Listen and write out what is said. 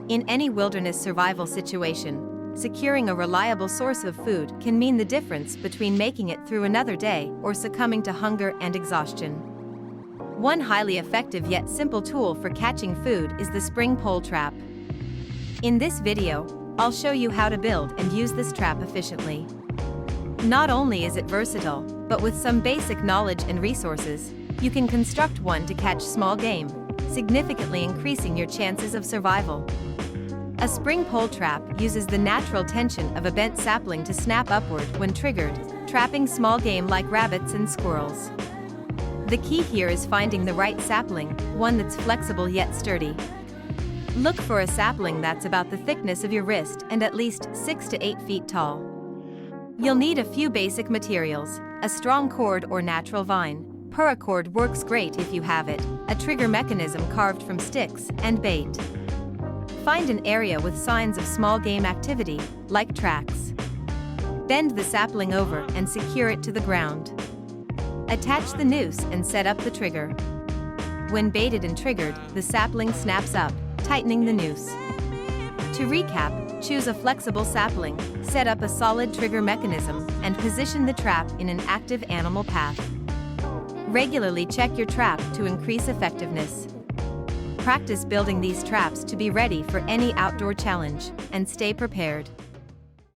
In any wilderness survival situation, securing a reliable source of food can mean the difference between making it through another day or succumbing to hunger and exhaustion. One highly effective yet simple tool for catching food is the spring pole trap. In this video, I'll show you how to build and use this trap efficiently. Not only is it versatile, but with some basic knowledge and resources, you can construct one to catch small game, significantly increasing your chances of survival. A spring pole trap uses the natural tension of a bent sapling to snap upward when triggered, trapping small game like rabbits and squirrels. The key here is finding the right sapling, one that's flexible yet sturdy. Look for a sapling that's about the thickness of your wrist and at least 6 to 8 feet tall. You'll need a few basic materials: a strong cord or natural vine. Paracord works great if you have it, a trigger mechanism carved from sticks, and bait. Find an area with signs of small game activity, like tracks. Bend the sapling over and secure it to the ground. Attach the noose and set up the trigger. When baited and triggered, the sapling snaps up, tightening the noose. To recap, choose a flexible sapling, set up a solid trigger mechanism, and position the trap in an active animal path. Regularly check your trap to increase effectiveness. Practice building these traps to be ready for any outdoor challenge, and stay prepared.